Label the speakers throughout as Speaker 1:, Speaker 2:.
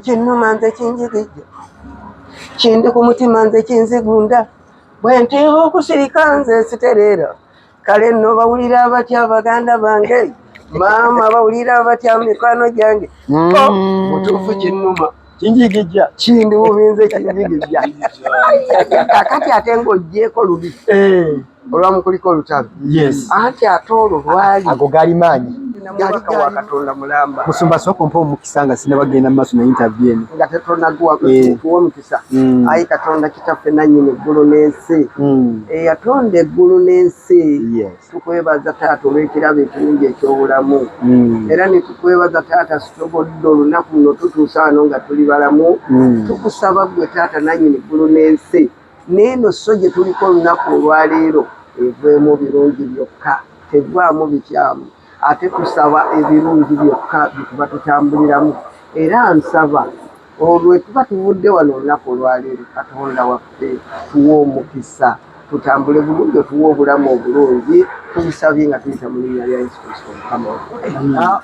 Speaker 1: Kinuma nze kinjigijja kindi ku mutima nze kinzigunda bwe nteeba okusirika nze siterera kale nno bawulira batya baganda bange maama bawulira batya mikwano gyange mutuufu kinuma
Speaker 2: kinjigijja
Speaker 1: kindi bubi nze kinjigijja kakati ate ng'oggyeko lubi olwamu kuliko olutabi anti ate olwo lwali
Speaker 2: ago gali maanyi
Speaker 1: mubaka wa Katonda mulamba
Speaker 2: musumba soko mpo omukisa nga sinabagenda mu maaso na interview eno
Speaker 1: nga tetunaguwa kuwa omukisa ayi Katonda kitaffe nannyini eggulu n'ensi eyatonda eggulu n'ensi tukwebaza taata olw'ekirabo ekirungi eky'obulamu era ne tukwebaza taata sitobodde olunaku luno tutuusa wano nga tuli balamu tukusaba ggwe taata nannyini eggulu n'ensi n'eno so gye tuliko olunaku olwaleero eveemu birungi byokka tevaamu bikyamu ate tusaba ebirungi byokka byetuba tutambuliramu era nsaba olwe tuba tuvudde wano olunaku olwaleero Katonda waffe tuwe omukisa tutambule bulungi otuwe obulamu obulungi tubisabye nga tuyita mu linnya lya Yesu Kristo Mukama waffe.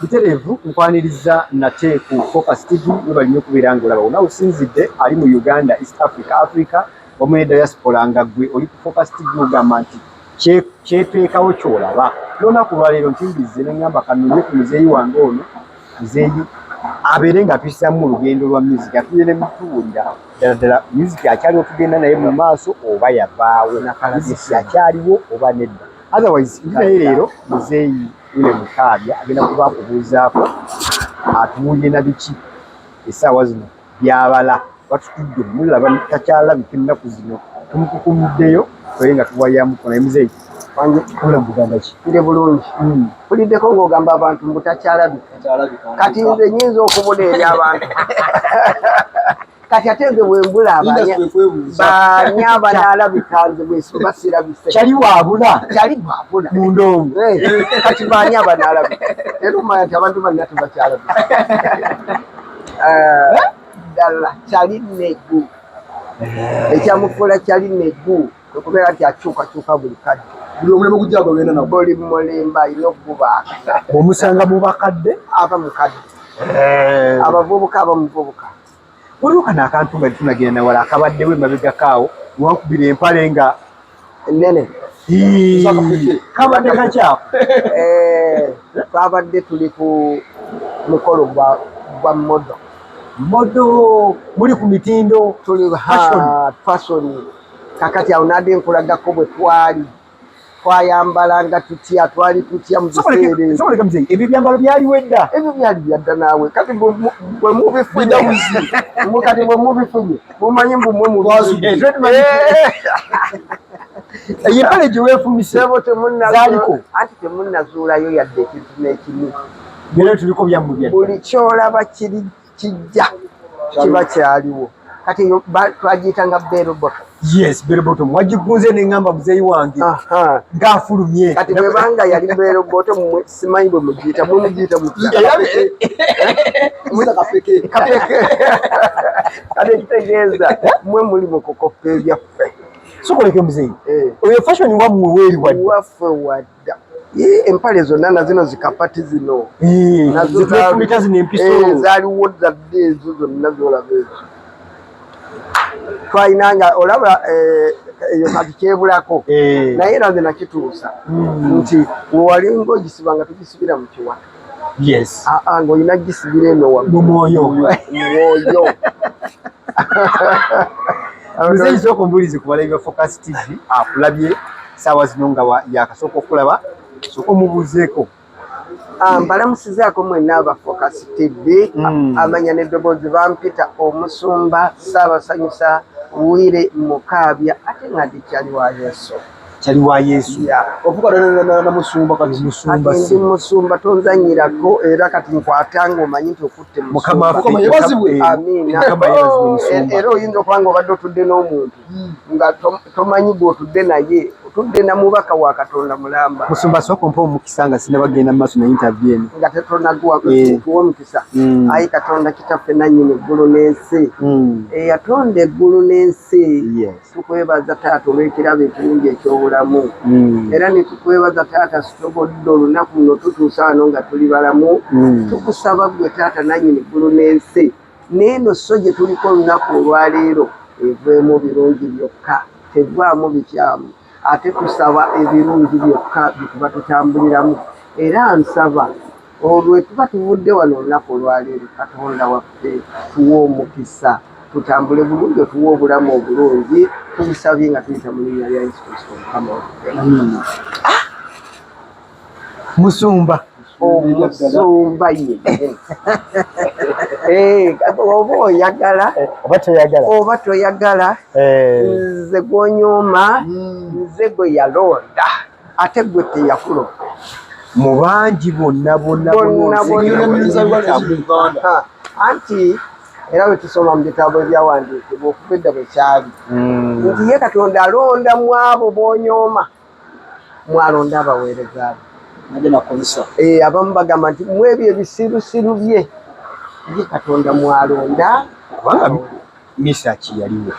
Speaker 2: Butereevu nkwaniriza nate ku Focus TV we balina okubeera ng'olaba onawe osinzidde ali mu Uganda, East Africa omwe diaspora nga gwe oli ku Focus TV ogamba nti kyetwekawo kyolaba lunaku lwaleero ntimbizze neŋŋamba kanonye ku muzeeyi wange ono muzeeyi abeere nga tuyisamu olugendo lwa music atulire ne mutuwulira ddala music akyaliwo tugenda naye mu maaso oba yavaawo music akyaliwo oba nedda otherwise naye leero muzeeyi Willy Mukaabya agenda kuba akubuuzaako atuwulire na biki essaawa zino byabala batutudde mulaba takyalabika ennaku zino tumukukumiddeyo tole nga tuwayamuko naye muzeeyi wange kola mugamba ki
Speaker 1: nde bulungi puliddeko ng'ogamba abantu mbu takyalabika kati nze nyinza okubula eri abantu kati ate nze bwe mbula baani abanaalabika nze bwesoba sirabise
Speaker 2: kyali waabula
Speaker 1: kyali bwabula
Speaker 2: mu ndongo
Speaker 1: kati baani abanaalabika era omanya nti abantu banna tebakyalabika ddala kyali neggu ekyamufuula kyali neggu okubeera nti akyukakyuka buli kadde
Speaker 2: buli omulimu gujja bagenda nagwo
Speaker 1: buli mulembe alina okugubaaka
Speaker 2: omusanga mu bakadde
Speaker 1: aba mukadde abavubuka aba muvubuka
Speaker 2: waliwo kano akantu nga tunagenda wala akabaddewo emabega kaawo wankubira empale nga
Speaker 1: ennene
Speaker 2: kabadde kakyafu
Speaker 1: twabadde tuli ku mukolo gwa modo
Speaker 2: muli ku mitindo
Speaker 1: tuli fashion kakati awo nadde nkulagako bwe twayambalanga tutya twali tutya mu biseera
Speaker 2: ebyo byambalo byaliwo edda
Speaker 1: ebyo byali byadda naawe kati bwe mubifunye kati bwe mubifunye mumanyi mbu mwe mubifunye
Speaker 2: empale gye weefumisebo
Speaker 1: zaaliko anti temunnazuulayo yadde ekintu n'ekimu
Speaker 2: bino tuliko byamu
Speaker 1: buli kyolaba kijja kiba kyaliwo kati twagiyitanga beroboto
Speaker 2: beroboto mwagigunze neŋŋamba muzeeyi wange ng'afulumye
Speaker 1: kati bwebanga yali beroboto mmwe simanyi bwe mugiyita mwe mugiyita kapeke kati ekitegeeza mmwe muli mu kukoppa ebyaffe
Speaker 2: sokoleke muzeeyi oyo fashion wammwe weeri wadda
Speaker 1: waffe wadda empale zonna nazino zikapati zino
Speaker 2: zitwefumita zino empiso
Speaker 1: zaaliwo zadde ezo zonna zolaba ezo twalinanga olaba eyo kati kyebulako naye era nze nakituusa nti wewalinga ogisibanga tugisibira mu kiwata ng'olina gisibira eno
Speaker 2: mu mwoyo muzeeyi sooka ombulizi ku balabi ba Focus TV akulabye saawa zino nga yakasooka okulaba sooka omubuuzeeko mbalamusizaako mwenna aba Focus TV amanya n'eddoboozi bampita omusumba Ssaabasanyusa Willy Mukaabya ate nga ndi kyali wa Yesu ovuga na musumba kati
Speaker 1: ndi musumba tonzanyirako era kati nkwatanga omanyi nti okutte era oyinza okuba nga obadde otudde n'omuntu nga tomanyi gw'otudde naye otudde na mubaka wa Katonda mulamba
Speaker 2: musumba sooka ompa omukisa nga sinabagenda mu maaso na interview eno
Speaker 1: nga tetunaguwa kuwa omukisa ayi Katonda kitaffe nannyini eggulu n'ensi eyatonda eggulu n'ensi tukwebaza taata olw'ekirabo ekirungi eky'obulamu era ne tukwebaza taata sitobodde olunaku luno tutuusa wano nga tuli balamu tukusaba ggwe taata nannyini eggulu n'ensi neno soje tuliko olunaku olwaleero eveemu birungi byokka tevaamu bikyamu ate tusaba ebirungi byokka bituba tutambuliramu era nsaba olwe tuba tuvudde wano olunaku olwaleero Katonda waffe tuwa omukisa tutambule bulungi tuwa obulamu obulungi tubisabye nga tuyita mu linnya lya Yesu Kristo Mukama waffe.
Speaker 2: Musumba
Speaker 1: omusumba oba oyagala oba toyagala nze gw'onyooma nze gwe yalonda ate gwe teyakulopa
Speaker 2: mu bangi bonna
Speaker 1: anti era bwe tusoma mu bitabo ebyawandiikibwa okuva edda bwe kyali nti ye Katonda alonda mu abo b'onyooma mwalonda abaweereza be abamu bagamba nti mu ebyo ebisirusiru bye ye Katonda mwalonda
Speaker 2: kubanga Misaki yaliwo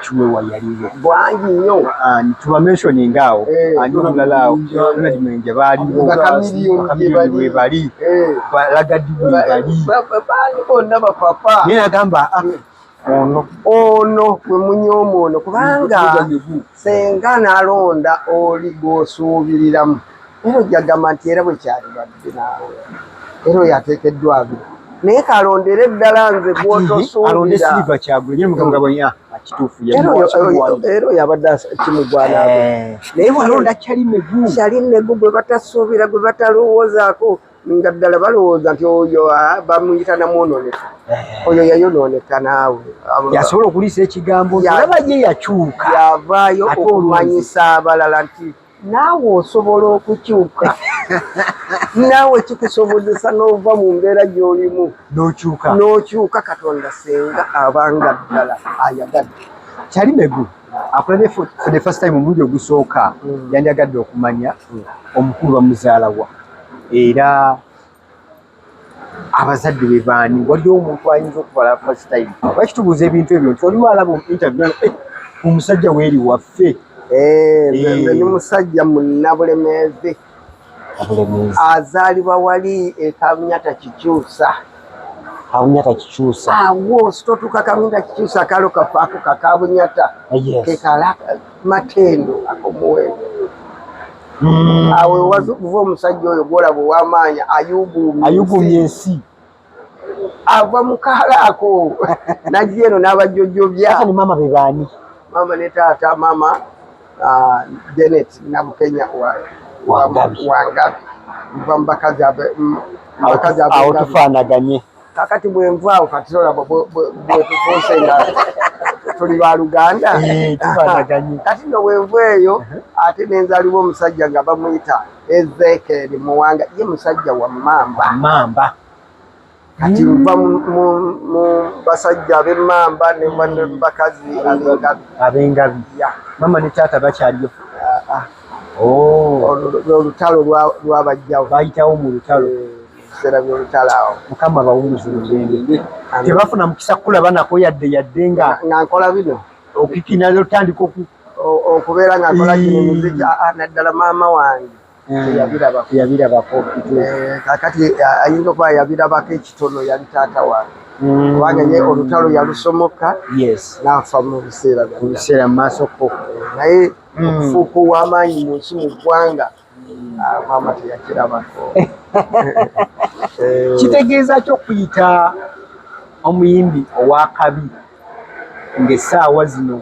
Speaker 2: Kiwewa yaliwo
Speaker 1: bwangi nnyo
Speaker 2: tubamentioning awo ani omulala awo Mwenje baaliwo Bakamiliyoni bwe bali Balagadi bwe bali
Speaker 1: bonna bapapa
Speaker 2: naye agamba
Speaker 1: ono gwe munyooma ono kubanga senga n'alonda oli gw'osuubiriramu era ojjagamba nti era bwe kyalibadde naawe era oyo ateekeddwa abiri naye kalondera eddala nze
Speaker 2: gwotosuubira
Speaker 1: era oyo abadde kimugwanaako naye walonda kyalinegu gwe batasuubira gwe batalowoozaako nga ddala balowooza nti oyo bamuyita namwonooneka oyo yayonooneka naawe
Speaker 2: yasobola okuliisa ekigambo olaba ye yakyuka
Speaker 1: yavaayo okumanyisa abalala nti naawe osobola okukyuka naawe kikusobozesa n'ova mu mbeera gy'olimu n'okyuka Katonda senga abanga ddala ayagadde.
Speaker 2: Kyalimegu akulabye for the first time omulundi ogusooka yandiyagadde okumanya omukulu wa muzaalawa era abazadde be baani waliwo omuntu ayinza okubala first time lwaki tubuuza ebintu ebyo nti oliwo alaba interview omusajja weeri waffe
Speaker 1: ni musajja munnabulemeezi azaalibwa wali Kabunyata Kikyusa awo sitotuuka Kabunyata Kikyusa akalo kafaako kakabunyata kekala matendo akomuwendo awo wazukuva omusajja oyo gwolaba ow'amaanyi
Speaker 2: ayugumya ensi
Speaker 1: ava mu kaalaako najja eno n'abajjojjobya
Speaker 2: mama be baani
Speaker 1: mama ne taata mama Janet Nabukenya Wangabi nva mu bakazi
Speaker 2: awo tufaanaganye
Speaker 1: kakati bwe nvaawo kati tolaba bwe tufuuse nga tuli ba Luganda kati no bwenva eyo ate nenzaalibwa omusajja nga bamuyita Ezekiel Muwanga ye musajja wa Mamba kati nva mu basajja ab'Emmamba ne bakazi
Speaker 2: ab'Engabi mama ne taata bakyaliyo
Speaker 1: olutalo lwabajjawo
Speaker 2: bayitawo mu lutalo
Speaker 1: ebiseera by'olutalo awo
Speaker 2: Mukama bawumuza olugendo tebafuna mukisa kulaba nako yadde nga
Speaker 1: nkola bino
Speaker 2: okikina lutandika
Speaker 1: okubeera nga nkola kino muziki naddala maama wange
Speaker 2: yabirabako
Speaker 1: kakati ayinza okuba yabirabako ekitono yali taata wange kubanga ye olutalo yalusomoka n'afa mu biseera
Speaker 2: mu maasoko
Speaker 1: naye okufuuka ow'amaanyi mu nsi mu ggwanga maama teyakirabako
Speaker 2: kitegeeza kyokuyita omuyimbi ow'akabi ng'essaawa zino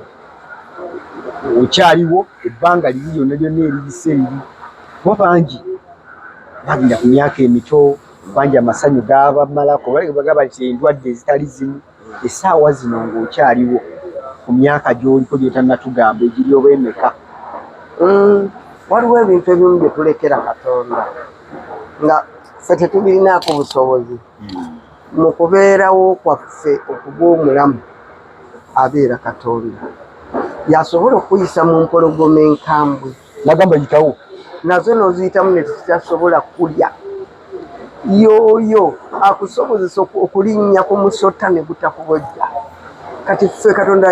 Speaker 2: okyaliwo ebbanga liri lyonna lyonna eribise liri kuba bangi bagenda ku myaka emito bangi amasanyu gabamalako bagamba nti endwadde ezitali zimu essaawa zino ng'okyaliwo ku myaka gy'oliko gy'otannatugamba egiri oba emeka
Speaker 1: waliwo ebintu ebimu bye tulekera Katonda nga ffe tetubirinaako busobozi mu kubeerawo kwaffe okuba omulamu abeera Katonda yasobola okuyisa mu mpologoma enkambwe
Speaker 2: nagamba yitawo
Speaker 1: nazo noziyitamu ne tutasobola kulya yoyo akusobozesa okulinnya ku musota ne gutakubojja kati ffe Katonda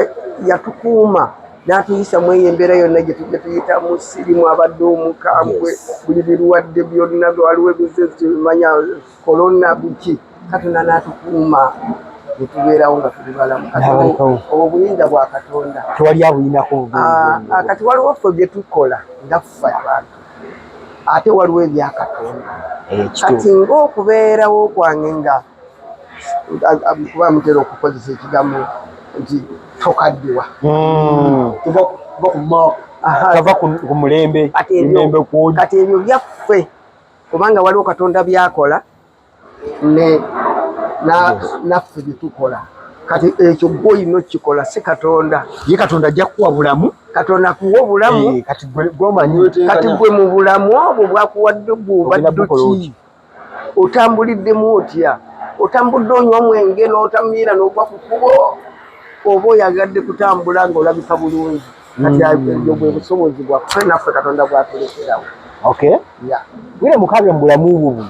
Speaker 1: yatukuuma n'atuyisa mu eyo embeera yonna gye tujja tuyita musirimu abadde omukambwe buli birwadde byonna waliwo ebizezi tebimanya kolona biki Katonda n'atukuuma netubeerawo nga tuli balamu obuyinza bwa Katonda
Speaker 2: tewali abuyinako
Speaker 1: kati waliwo ffe bye tukola nga ffe abantu ate waliwo ebya Katonda kati ng'okubeerawo kwange nga kuba mutera okukozesa ekigambo nti tokaddiwa
Speaker 2: tava ku mulembe
Speaker 1: kati ebyo byaffe kubanga waliwo Katonda byakola naffe byetukola kati ekyo gw'olina okukikola si Katonda
Speaker 2: ye Katonda ajja kuwa bulamu
Speaker 1: Katonda akuwa obulamu
Speaker 2: kati gwomanyi
Speaker 1: kati gwe mu bulamu obwo bwakuwadde bw'obadde ki otambuliddemu otya otambudde onywa omwenge n'otamiira n'ogwa ku kkubo oba oyagadde kutambula ng'olabika bulungi kati ebyo bwe busobozi bwaffe naffe Katonda bwatulekerawo
Speaker 2: bwire mukabya mu bulamu buno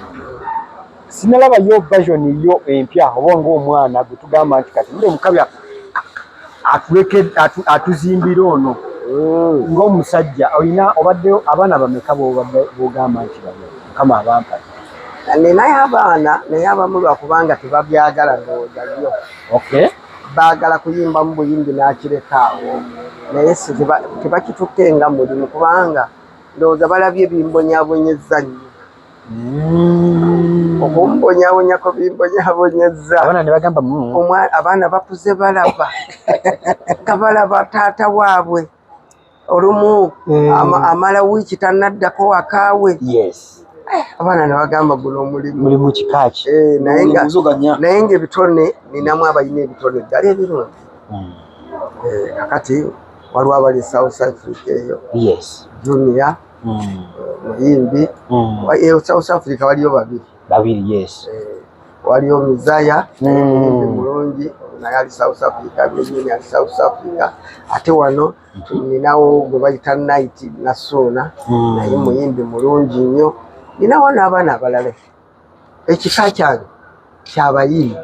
Speaker 2: sinalabayo version yo empya oba ng'omwana gwe tugamba nti kati bwire mukabya atuzimbira ono ng'omusajja olina obaddeyo abaana bameka b'ogamba nti mukama abampa
Speaker 1: ninayo abaana naye abamu lwakubanga tebabyagala ndowoozayo baagala kuyimba mu buyimbi n'akirekaawo naye tebakitutte nga mulimu kubanga ndowooza balabye bimbonyabonyezza nnyo okumbonyabonyako bimbonyabonyezza abaana bakuze balaba nga balaba taata waabwe olumu amala wiiki tannaddako wakaawe abaana nebagamba guno omulimu
Speaker 2: kikaki
Speaker 1: naye ngaebitone ninamu abalina ebitone ddala ebirungi kakati waliwo abali South Africa eyo Junior muyimbi South Africa waliyo babiri waliyo Mizaya muyimbi mulungi naye ali South Africa Benyini ali South Africa ate wano ninawo gwe bayita Night Nasona naye muyimbi mulungi nnyo ninawo n'abaana abalala ekika kyange kyabayimbi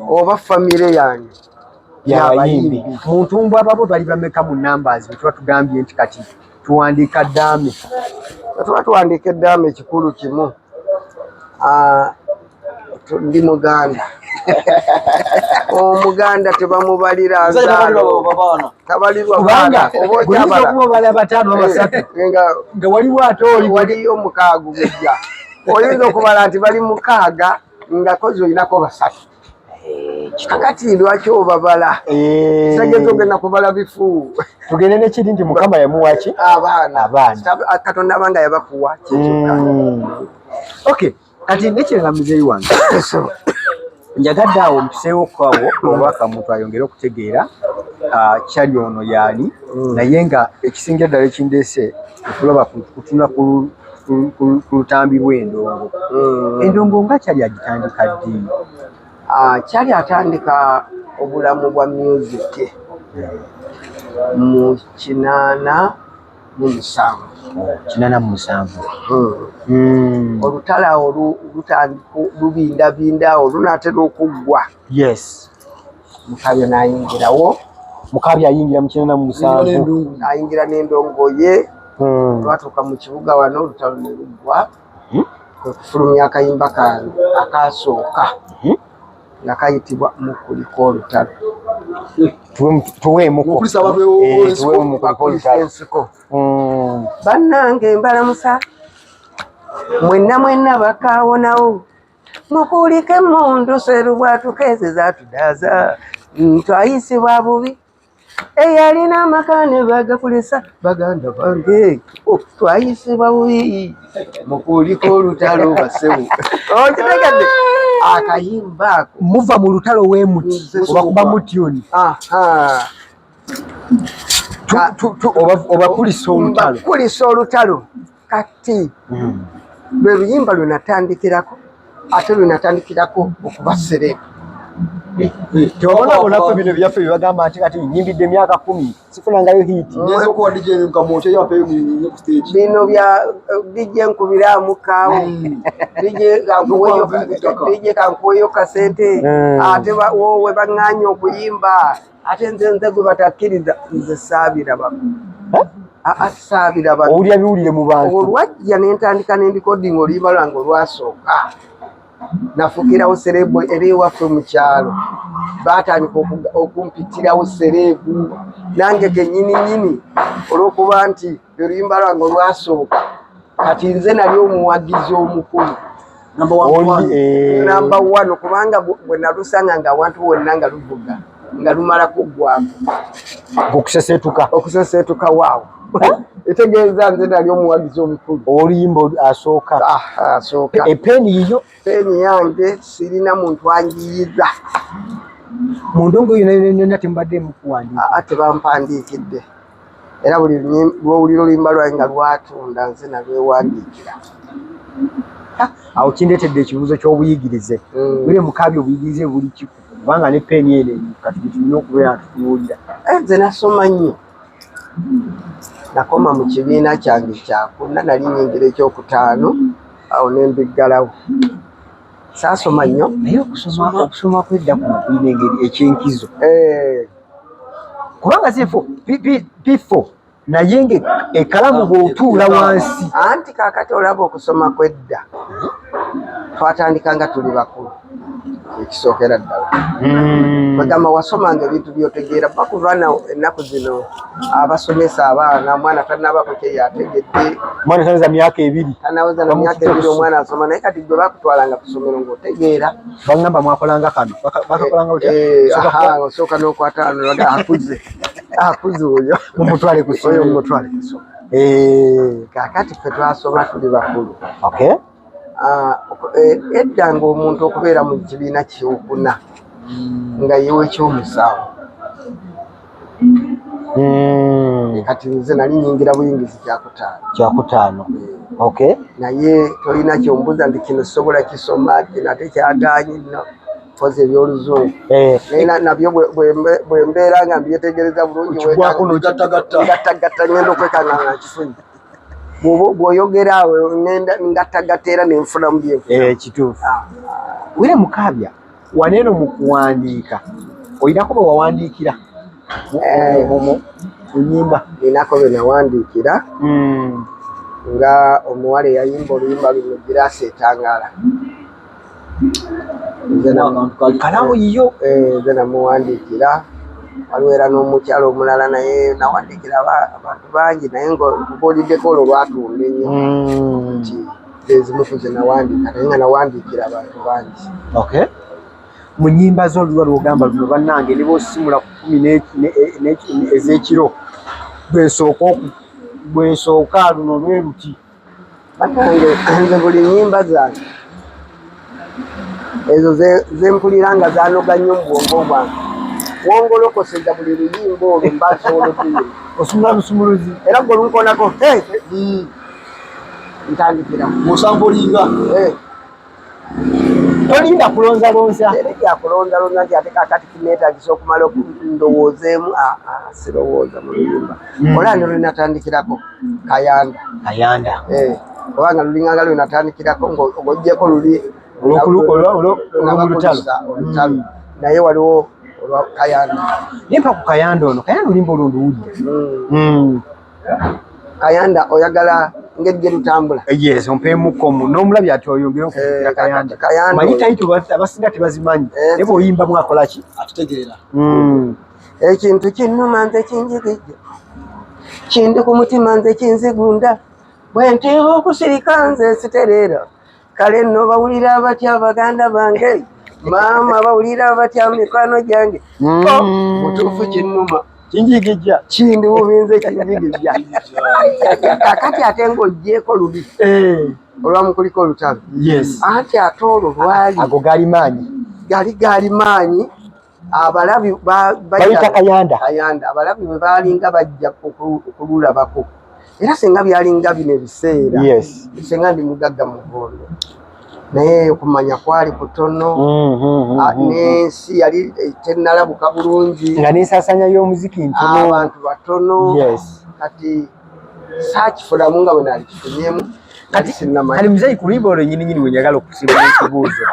Speaker 1: oba famire yange
Speaker 2: yabayimbi muntu mbw ababo bali bameka mu numbers bwe tuba tugambye nti kati tuwandiika ddaame
Speaker 1: tuba tuwandiika eddaame ekikulu kimu ndi Muganda omuganda tebamubalira tabalirwa baana
Speaker 2: obala bataano basatu nga waliwo ate
Speaker 1: waliyo mukaaga mujja oyinza okubala nti bali mukaaga nga kozi olinako basatu kakati lwaki obabala sagezi ogenda kubala bifu
Speaker 2: tugende nekiri nti mukama yamuwaki
Speaker 1: abaana Katonda abanga yabakuwa
Speaker 2: okay kati nekirala muzeeyi wange njagadde awo mpiseewo kwawo obaka muntu ayongere okutegeera kyali ono yaali naye nga ekisinga ddala ekindeese okulaba kutuna ku lutambi lw'endongo endongo nga kyali agitandika ddi
Speaker 1: kyali atandika obulamu bwa music mu 87 olutalo awo lubindabinda awo lunaatera okuggwa mukabya n'ayingirawo
Speaker 2: mukabya ayingira mu 87
Speaker 1: ayingira n'endongo ye lwatuuka mu kibuga wano olutalo ne luggwa kufulumya akayimba kange akasooka nga kayitibwa mukuliko olutalo tuwemuko bannange mbalamusa mwenna bakaawonawo mukulike emmundu seruwa tukeezeza tudaaza twayisibwa bubi eyalina amaka ne bagakulisa baganda bange twayisibwa bubi mukuliko olutalo basebu okitegadde akayimba ako
Speaker 2: muva mu lutalo w'emuti obakuba mutyoni
Speaker 1: obakulisa olutalo kati lwe luyimba lwenatandikirako ate lwenatandikirako okuba sereba
Speaker 2: tobonabonako bino byaffe byebagamba nti kati nyimbidde emyaka 10 sifunangayo hiti
Speaker 1: bino bya DJ nkubiramu kaawo DJ kankuweyo kasente ate wowe baŋŋaanya okuyimba ate nze gwe batakkiriza nze saabira
Speaker 2: owulira biwulire mu bantu
Speaker 1: olwajja nentandika n'endikodinga oluyimba lwange olwasooka nafukirawo serebu eri ewaffe mu kyalo baatandika okumpitirawo serebu nange kennyini olw'okuba nti oluyimba lwange olwasooka kati nze nali omuwagizi omukulu namba 1 kubanga bwe nalusanga nga abantu bonna nga luvuga nga lumala kuggwako okuseseetuka waawo etegeeza nze nali omuwagizi omukulu
Speaker 2: oluyimba asooka epeeni
Speaker 1: yange sirina muntu angiyiza
Speaker 2: mu ndongo yonna temubadde mukuwandiika
Speaker 1: tebampandiikidde era buli lwowulira oluyimba lwange nga lwatunda nze nalwewandiikira
Speaker 2: awo kindeetedde ekibuuzo ky'obuyigirize bule mukaabi obuyigirize buli kiku kubanga ne peeni ene kati tulina okubeera tutunuulira
Speaker 1: nze nasoma nnyo nakoma mu kibiina kyange kyakuna nali nyingira ekyokutaano awo nembiggalawo saasoma nnyo
Speaker 2: naye okusoma kwedda kuno kulina engeri ekyenkizo kubanga zifo pifo naye nga ekalamu bw'otuula wansi
Speaker 1: anti kaakati olaba okusoma kwedda twatandikanga tuli bakulu ekisookera ddala bagamba wasomanga ebintu byotegeera bakuvana ennaku zino abasomesa abaana omwana tanabako kyeyategedde
Speaker 2: omwana tanaweza myaka 2
Speaker 1: tanaweza na myaka 2 omwana asoma naye kati gwe bakutwalanga ku ssomero ng'otegeera
Speaker 2: bagamba mwakolanga kano bakakolanga
Speaker 1: osooka n'okwata akuze oyo
Speaker 2: mumutwale ku ssomero
Speaker 1: kaakati ffe twasoma tuli bakulu
Speaker 2: okay
Speaker 1: edda ng'omuntu okubeera mu kibiina kyokuna nga yewe ekyomusanvu kati nze nali nyingira buyingizi
Speaker 2: kyakutaano okay
Speaker 1: naye tolina kyombuuza nti kino sobola kisoma kino ate kyagaanyi nno pozi ebyoluzungu nabyo bwe mbeera nga mbyetegereza bulungi ngattagatta ngenda okwekanganga kifunyi bw'oyogera awe ngattagatta era nenfunamu
Speaker 2: kituufu wire mukaabya waneeno mu kuwandiika olinako bwe wawandiikira mu nyimba
Speaker 1: ninako bye nawandiikira nga omuwala eyayimba oluyimba luno Giraasi Etangaala
Speaker 2: kalamu yiyo
Speaker 1: nze namuwandiikira waliwo era n'omukyalo omulala naye nawandiikira abantu bangi naye ngaoliddeko olwo lwatunda ennyo nti ezimu ku ze nawandiika naye nga nawandiikira abantu bangi
Speaker 2: okay mu nnyimba zo oluwa lwogamba luno bannange ne boosimula ku 10 ez'ekiro bwensooka luno lwe luti
Speaker 1: bannange nze buli nnyimba zange ezo zempulira nga zanoga nnyo mu bwongo bwange wongolokoseza buli luyimba olwo mbasoolotuyo
Speaker 2: osumula busumuluzi
Speaker 1: era gwe olunkonako ntandikira
Speaker 2: musanvu olinga tolinda kulonzalonza
Speaker 1: era kyakulonzalonza nti ate kakati kineetagisa okumala ndowoozeemu sirowooza mu luyimba olandi lwenatandikirako kayanda kubanga lulinganga lwenatandikirako ng'oggyeko luli olutalo naye waliwo kayanda
Speaker 2: nimpa ku kayanda ono kayanda olimba olunduwulire
Speaker 1: kayanda oyagala ng'ejje lutambula
Speaker 2: yes ompeemuko n'omulabi ati oyongere okukira kayanda manyi tayito abasinga tebazimanyi naye bw'oyimba mwakola ki atutegeera
Speaker 1: ekintu kinnuma nze kinjigijja kindi ku mutima nze kinzigunda bwe nteeba okusirika nze sitereera kale nno bawulira batya baganda bange maama bawulira batya mikwano gyange mutuufu kinnuma
Speaker 2: kinjigijja
Speaker 1: kindi bubinze kinjigijja kakati ate ng'oggyeko lubi olwamu kuliko olutalo anti ate olwo lwali
Speaker 2: ago gali
Speaker 1: maanyi abalabi
Speaker 2: bayita kayanda
Speaker 1: abalabi bwe baalinga bajja okululabako era singa byalinga bino ebiseera singa ndi mugagga mu Ggondo naye okumanya kwali kutono n'ensi yali tennalabuka bulungi
Speaker 2: nga n'ensaasaanya y'omuziki ntono
Speaker 1: abantu batono kati saakifulamu nga bwe naali kifunyemu kati sinnamanya
Speaker 2: kali muzeeyi ku luyimba olwo nnyininyini we njagala okusimba ekibuuzo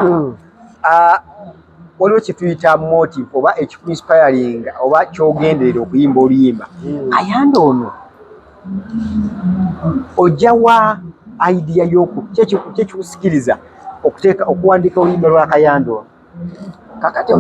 Speaker 2: waliwo kye tuyita motive oba ekikuinspiringa oba kyogenderera okuyimba oluyimba kayanda ono ojja wa idea kyekikusikiriza okuwandiika oluyimba lwa Kayando kakati